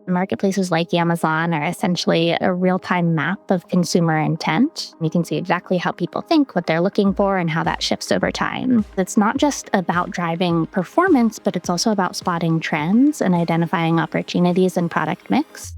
Marketplaces like Amazon are essentially a real-time map of consumer intent. You can see exactly how people think, what they're looking for, and how that shifts over time. It's not just about driving performance, but it's also about spotting trends and identifying opportunities in product mix.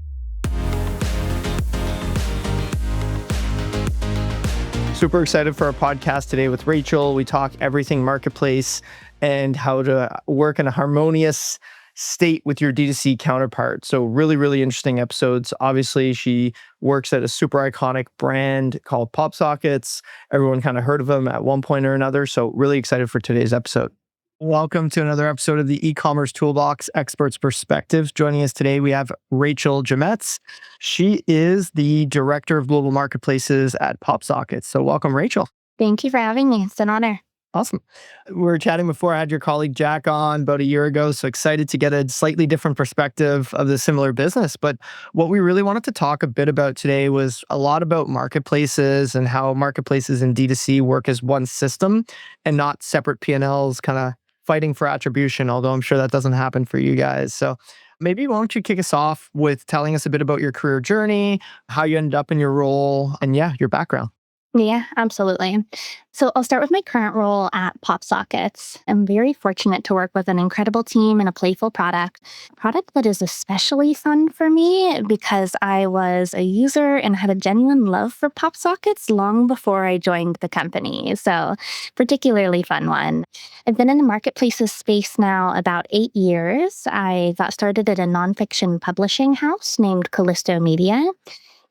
Super excited for our podcast today with Rachael. We talk everything marketplace and how to work in a harmonious state with your D2C counterpart. So really interesting episodes. Obviously, she works at a super iconic brand called PopSockets. Everyone kind of heard of them at one point or another. So really excited for today's episode. Welcome to another episode of the e-commerce toolbox experts perspectives. Joining us today, we have Rachael Jemetz. She is the director of global marketplaces at PopSockets. So welcome, Rachael. Thank you for having me. It's an honor. Awesome. We were chatting before. I had your colleague Jack on about a year ago. So excited to get a slightly different perspective of the similar business. But what we really wanted to talk a bit about today was a lot about marketplaces and how marketplaces and D2C work as one system and not separate P&Ls kind of fighting for attribution, although I'm sure that doesn't happen for you guys. So maybe why don't you kick us off with telling us a bit about your career journey, how you ended up in your role, and your background. Yeah, absolutely. So I'll start with my current role at PopSockets. I'm very fortunate to work with an incredible team and a playful product that is especially fun for me because I was a user and had a genuine love for PopSockets long before I joined the company. So particularly fun one. I've been in the marketplaces space now about 8 years. I got started at a nonfiction publishing house named Callisto Media.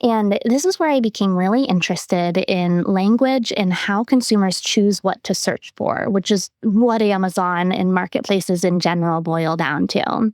And this is where I became really interested in language and how consumers choose what to search for, which is what Amazon and marketplaces in general boil down to.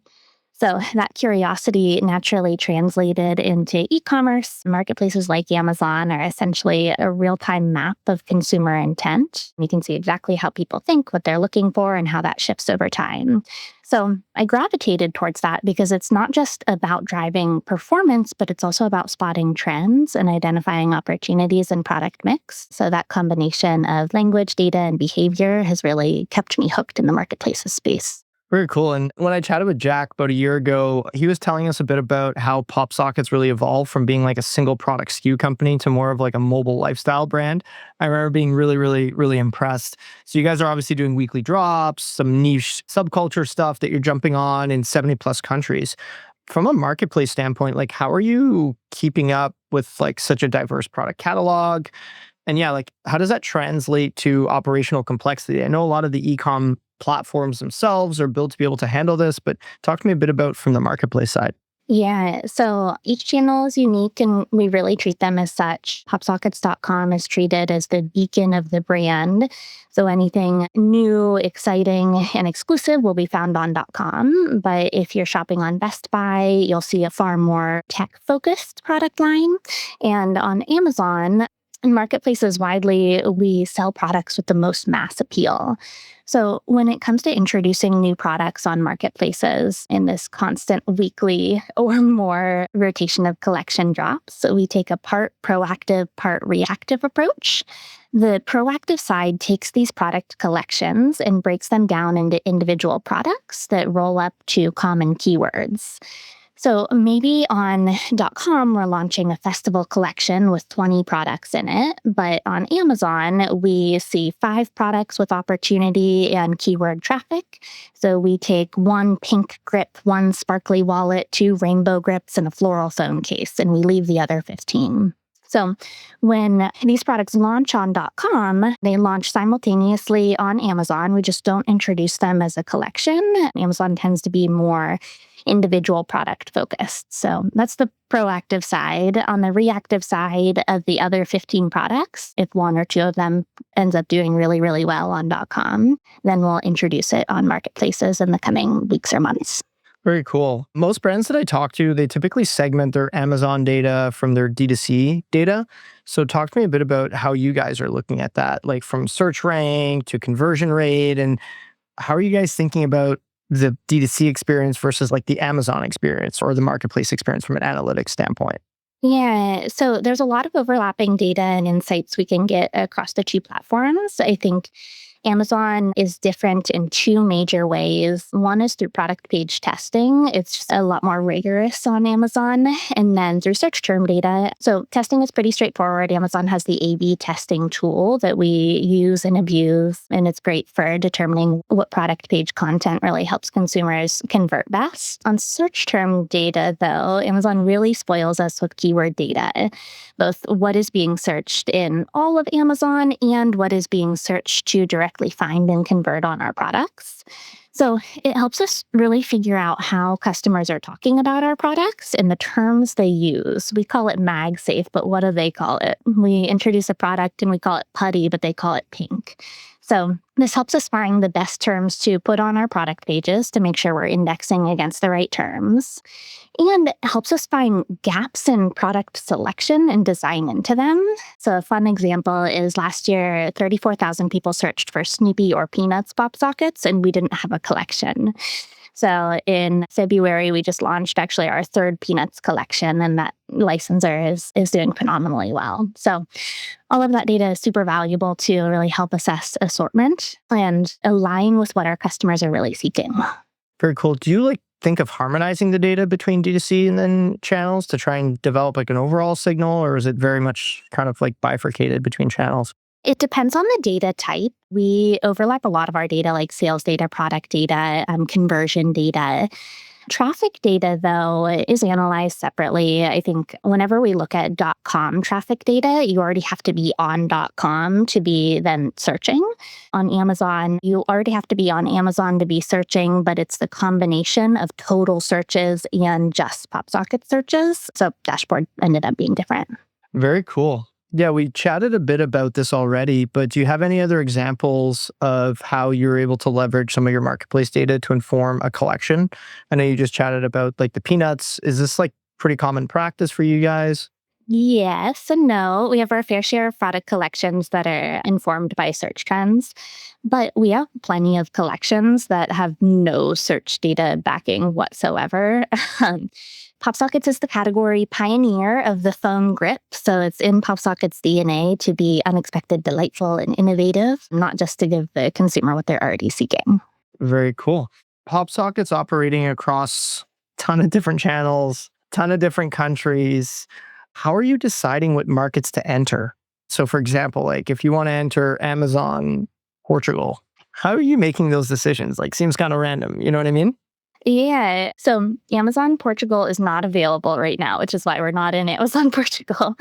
So that curiosity naturally translated into e-commerce. Marketplaces like Amazon are essentially a real-time map of consumer intent. You can see exactly how people think, what they're looking for, and how that shifts over time. So I gravitated towards that because it's not just about driving performance, but it's also about spotting trends and identifying opportunities in product mix. So that combination of language, data, and behavior has really kept me hooked in the marketplaces space. Very cool. And when I chatted with Jack about a year ago, he was telling us a bit about how PopSockets really evolved from being like a single product SKU company to more of like a mobile lifestyle brand. I remember being really impressed. So you guys are obviously doing weekly drops, some niche subculture stuff that you're jumping on in 70 plus countries. From a marketplace standpoint, like how are you keeping up with like such a diverse product catalog? And how does that translate to operational complexity? I know a lot of the e-com platforms themselves are built to be able to handle this, but talk to me a bit about from the marketplace side. Yeah, so each channel is unique and we really treat them as such. PopSockets.com is treated as the beacon of the brand. So anything new, exciting, and exclusive will be found on .com. But if you're shopping on Best Buy, you'll see a far more tech-focused product line. And on Amazon, in marketplaces widely, we sell products with the most mass appeal. So when it comes to introducing new products on marketplaces in this constant weekly or more rotation of collection drops, we take a part proactive, part reactive approach. The proactive side takes these product collections and breaks them down into individual products that roll up to common keywords. So maybe on .com, we're launching a festival collection with 20 products in it. But on Amazon, we see 5 products with opportunity and keyword traffic. So we take 1 pink grip, 1 sparkly wallet, 2 rainbow grips, and a floral phone case, and we leave the other 15. So when these products launch on .com, they launch simultaneously on Amazon. We just don't introduce them as a collection. Amazon tends to be more individual product focused. So that's the proactive side. On the reactive side of the other 15 products, if 1 or 2 of them ends up doing really well on .com, then we'll introduce it on marketplaces in the coming weeks or months. Very cool. Most brands that I talk to, they typically segment their Amazon data from their D2C data. So talk to me a bit about how you guys are looking at that, like from search rank to conversion rate, and how are you guys thinking about the D2C experience versus like the Amazon experience or the marketplace experience from an analytics standpoint? Yeah, so there's a lot of overlapping data and insights we can get across the 2 platforms. I think Amazon is different in two major ways. One is through product page testing. It's just a lot more rigorous on Amazon. And then through search term data. So testing is pretty straightforward. Amazon has the A/B testing tool that we use and abuse, and it's great for determining what product page content really helps consumers convert best. On search term data, though, Amazon really spoils us with keyword data, both what is being searched in all of Amazon and what is being searched to directly find and convert on our products. So it helps us really figure out how customers are talking about our products and the terms they use. We call it MagSafe, but what do they call it? We introduce a product and we call it putty, but they call it pink. So this helps us find the best terms to put on our product pages to make sure we're indexing against the right terms. And it helps us find gaps in product selection and design into them. So a fun example is last year, 34,000 people searched for Snoopy or Peanuts PopSockets, and we didn't have a collection. So in February, we just launched actually our third Peanuts collection, and that licensor is doing phenomenally well. So all of that data is super valuable to really help assess assortment and align with what our customers are really seeking. Very cool. Do you think of harmonizing the data between D2C and then channels to try and develop an overall signal, or is it very much kind of bifurcated between channels? It depends on the data type. We overlap a lot of our data, like sales data, product data, conversion data. Traffic data, though, is analyzed separately. I think whenever we look at .com traffic data, you already have to be on .com to be then searching. On Amazon, you already have to be on Amazon to be searching, but it's the combination of total searches and just PopSocket searches. So dashboard ended up being different. Very cool. Yeah, we chatted a bit about this already, but do you have any other examples of how you're able to leverage some of your marketplace data to inform a collection? I know you just chatted about the peanuts. Is this pretty common practice for you guys? Yes and no. We have our fair share of product collections that are informed by search trends, but we have plenty of collections that have no search data backing whatsoever. PopSockets is the category pioneer of the phone grip, so it's in PopSockets' DNA to be unexpected, delightful, and innovative, not just to give the consumer what they're already seeking. Very cool. PopSockets operating across a ton of different channels, ton of different countries. How are you deciding what markets to enter? So for example, if you want to enter Amazon Portugal, how are you making those decisions? Seems kind of random, you know what I mean? Yeah. So Amazon Portugal is not available right now, which is why we're not in Amazon Portugal.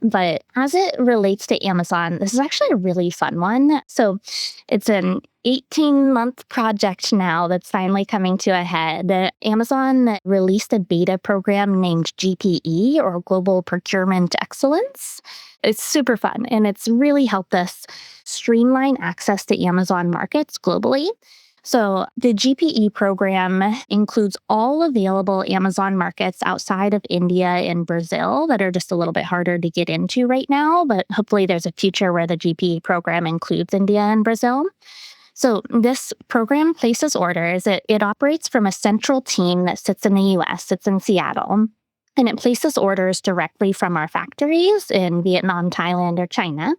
But as it relates to Amazon, this is actually a really fun one. So it's an 18-month project now that's finally coming to a head. Amazon released a beta program named GPE, or Global Procurement Excellence. It's super fun, and it's really helped us streamline access to Amazon markets globally. So the GPE program includes all available Amazon markets outside of India and Brazil that are just a little bit harder to get into right now, but hopefully there's a future where the GPE program includes India and Brazil. So this program places orders. It operates from a central team that sits in the US, sits in Seattle, and it places orders directly from our factories in Vietnam, Thailand, or China,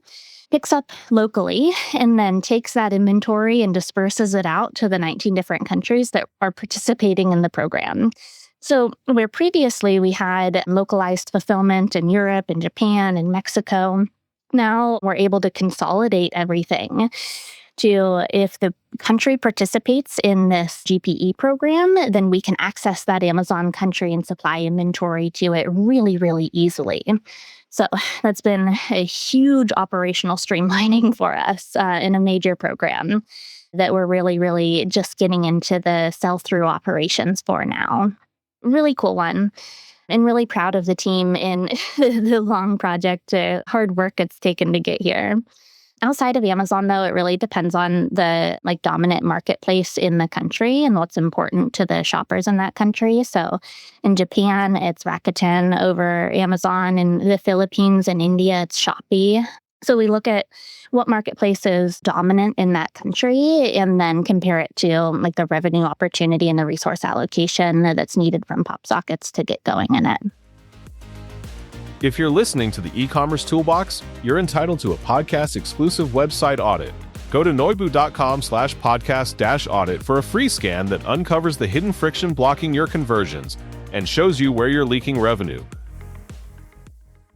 picks up locally, and then takes that inventory and disperses it out to the 19 different countries that are participating in the program. So where previously we had localized fulfillment in Europe and Japan and Mexico, now we're able to consolidate everything to, if the country participates in this GPE program, then we can access that Amazon country and supply inventory to it really, really easily. So that's been a huge operational streamlining for us in a major program that we're really, really just getting into the sell-through operations for now. Really cool one. And really proud of the team in the long project, hard work it's taken to get here. Outside of Amazon, though, it really depends on the dominant marketplace in the country and what's important to the shoppers in that country. So in Japan, it's Rakuten over Amazon. In the Philippines and India, it's Shopee. So we look at what marketplace is dominant in that country and then compare it to the revenue opportunity and the resource allocation that's needed from PopSockets to get going in it. If you're listening to the e-commerce toolbox, you're entitled to a podcast-exclusive website audit. Go to noibu.com/podcast-audit for a free scan that uncovers the hidden friction blocking your conversions and shows you where you're leaking revenue.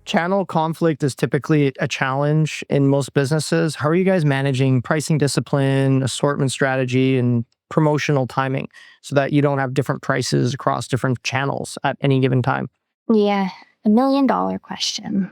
Channel conflict is typically a challenge in most businesses. How are you guys managing pricing discipline, assortment strategy, and promotional timing so that you don't have different prices across different channels at any given time? Yeah, $1 million question.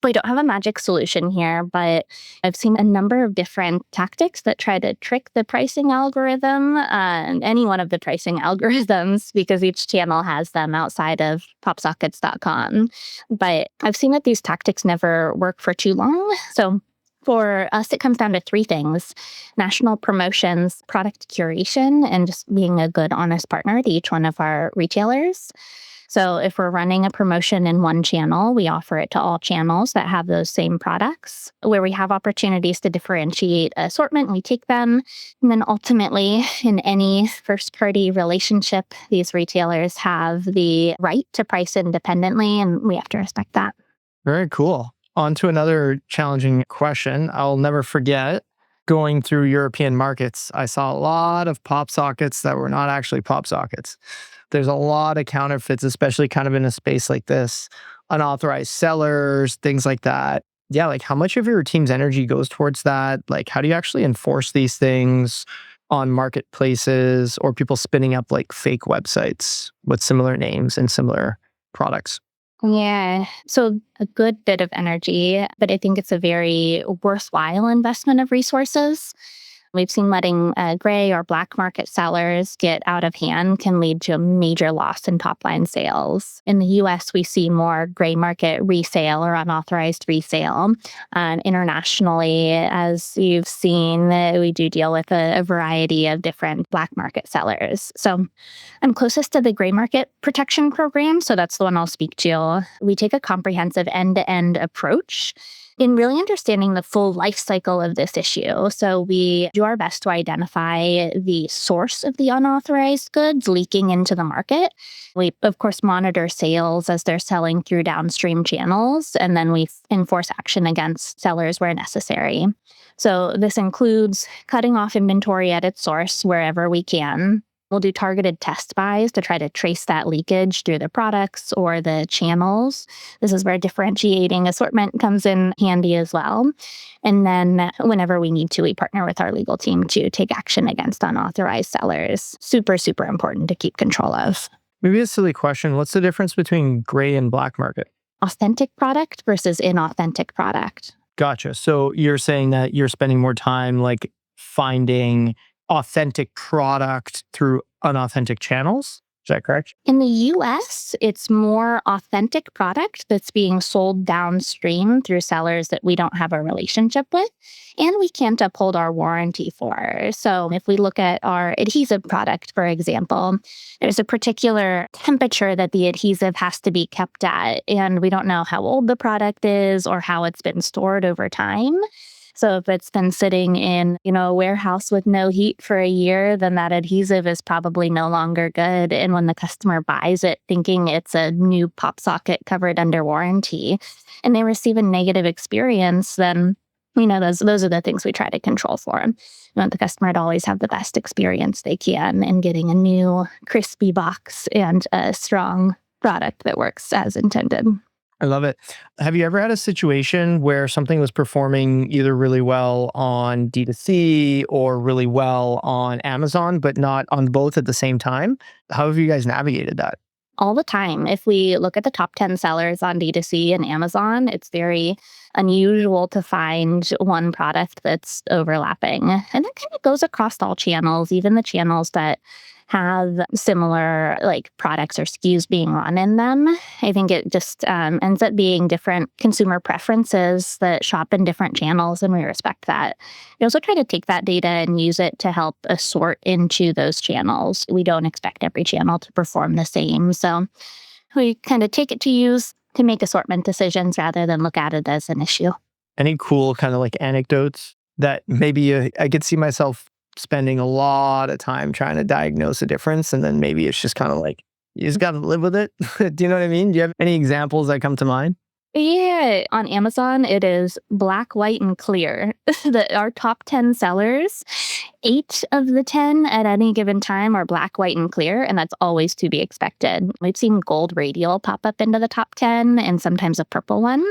We don't have a magic solution here, but I've seen a number of different tactics that try to trick the pricing algorithm, any one of the pricing algorithms, because each channel has them outside of PopSockets.com. But I've seen that these tactics never work for too long. So for us, it comes down to three things: national promotions, product curation, and just being a good, honest partner to each one of our retailers. So if we're running a promotion in one channel, we offer it to all channels that have those same products. Where we have opportunities to differentiate assortment, we take them. And then ultimately, in any first-party relationship, these retailers have the right to price independently, and we have to respect that. Very cool. On to another challenging question. I'll never forget going through European markets. I saw a lot of pop sockets that were not actually pop sockets. There's a lot of counterfeits, especially kind of in a space like this, unauthorized sellers, things like that. Yeah, like how much of your team's energy goes towards that? Like, how do you actually enforce these things on marketplaces or people spinning up like fake websites with similar names and similar products? Yeah. So a good bit of energy, but I think it's a very worthwhile investment of resources. We've seen letting gray or black market sellers get out of hand can lead to a major loss in top line sales. In the US, we see more gray market resale or unauthorized resale. Internationally, as you've seen, we do deal with a variety of different black market sellers. So I'm closest to the gray market protection program, so that's the one I'll speak to. We take a comprehensive end-to-end approach in really understanding the full life cycle of this issue. So we do our best to identify the source of the unauthorized goods leaking into the market. We, of course, monitor sales as they're selling through downstream channels, and then we enforce action against sellers where necessary. So this includes cutting off inventory at its source wherever we can. We'll do targeted test buys to try to trace that leakage through the products or the channels. This is where differentiating assortment comes in handy as well. And then whenever we need to, we partner with our legal team to take action against unauthorized sellers. Super, super important to keep control of. Maybe a silly question. What's the difference between gray and black market? Authentic product versus inauthentic product. Gotcha. So you're saying that you're spending more time like finding authentic product through unauthentic channels? Is that correct? In the US, it's more authentic product that's being sold downstream through sellers that we don't have a relationship with and we can't uphold our warranty for. So if we look at our adhesive product, for example, there's a particular temperature that the adhesive has to be kept at, and we don't know how old the product is or how it's been stored over time. So if it's been sitting in, a warehouse with no heat for a year, then that adhesive is probably no longer good. And when the customer buys it thinking it's a new pop socket covered under warranty and they receive a negative experience, then, those are the things we try to control for them. We want the customer to always have the best experience they can in getting a new crispy box and a strong product that works as intended. I love it. Have you ever had a situation where something was performing either really well on D2C or really well on Amazon, but not on both at the same time? How have you guys navigated that? All the time. If we look at the top 10 sellers on D2C and Amazon, it's very unusual to find one product that's overlapping. And that kind of goes across all channels, even the channels that have similar products or SKUs being run in them. I think it just ends up being different consumer preferences that shop in different channels, and we respect that. We also try to take that data and use it to help assort into those channels. We don't expect every channel to perform the same, so we kind of take it to use to make assortment decisions rather than look at it as an issue. Any cool kind of anecdotes that maybe I could see myself spending a lot of time trying to diagnose a difference, and then maybe it's just kind of you just got to live with it. Do you know what I mean? Do you have any examples that come to mind? Yeah, on Amazon, it is black, white, and clear. Our top 10 sellers, 8 of the 10 at any given time are black, white, and clear, and that's always to be expected. We've seen gold radial pop up into the top 10 and sometimes a purple one.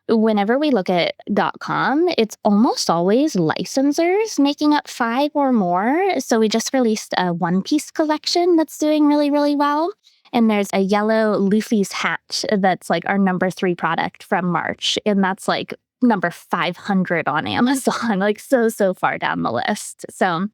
Whenever we look at .com, it's almost always licensors making up 5 or more. So we just released a one-piece collection that's doing really, really well. And there's a yellow Luffy's hat that's like our number 3 product from March. And that's like number 500 on Amazon, like so far down the list. So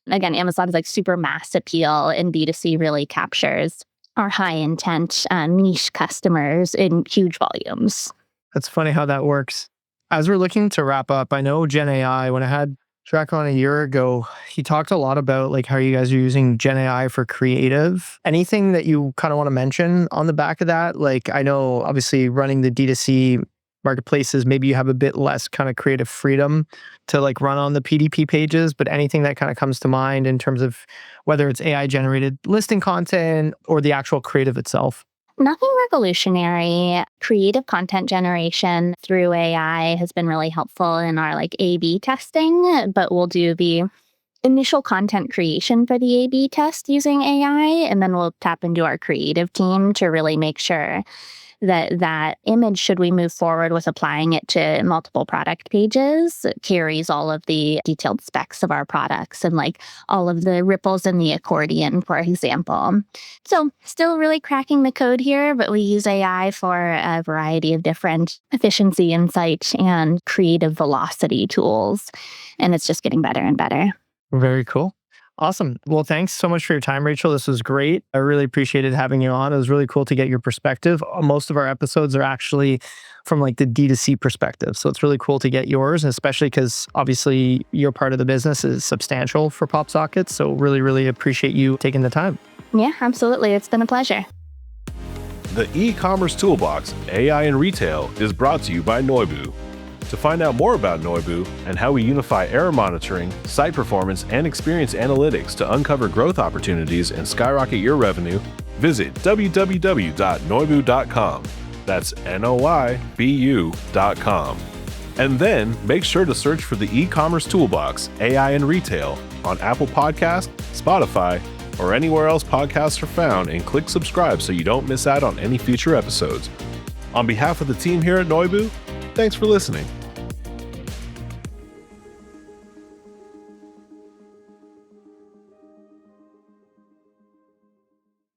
again, Amazon's like super mass appeal, and D2C really captures our high intent niche customers in huge volumes. That's funny how that works. As we're looking to wrap up, I know Gen AI, when I had Jack on a year ago, he talked a lot about like how you guys are using Gen AI for creative. Anything that you kind of want to mention on the back of that? Like, I know obviously running the D2C marketplaces, maybe you have a bit less kind of creative freedom to like run on the PDP pages, but anything that kind of comes to mind in terms of whether it's AI generated listing content or the actual creative itself? Nothing revolutionary. Creative content generation through AI has been really helpful in our like A/B testing, but we'll do the initial content creation for the A/B test using AI, and then we'll tap into our creative team to really make sure that that image, should we move forward with applying it to multiple product pages, carries all of the detailed specs of our products and like all of the ripples in the accordion, for example. So still really cracking the code here, but we use AI for a variety of different efficiency, insight, and creative velocity tools. And it's just getting better and better. Very cool. Awesome. Well, thanks so much for your time, Rachel. This was great. I really appreciated having you on. It was really cool to get your perspective. Most of our episodes are actually from like the D2C perspective. So it's really cool to get yours, especially because obviously your part of the business is substantial for PopSockets. So really, really appreciate you taking the time. Yeah, absolutely. It's been a pleasure. The e-commerce toolbox, AI in retail, is brought to you by Noibu. To find out more about Noibu and how we unify error monitoring, site performance, and experience analytics to uncover growth opportunities and skyrocket your revenue, visit www.noibu.com. That's Noibu.com. And then make sure to search for the e-commerce toolbox, AI in retail, on Apple Podcasts, Spotify, or anywhere else podcasts are found, and click subscribe so you don't miss out on any future episodes. On behalf of the team here at Noibu, thanks for listening.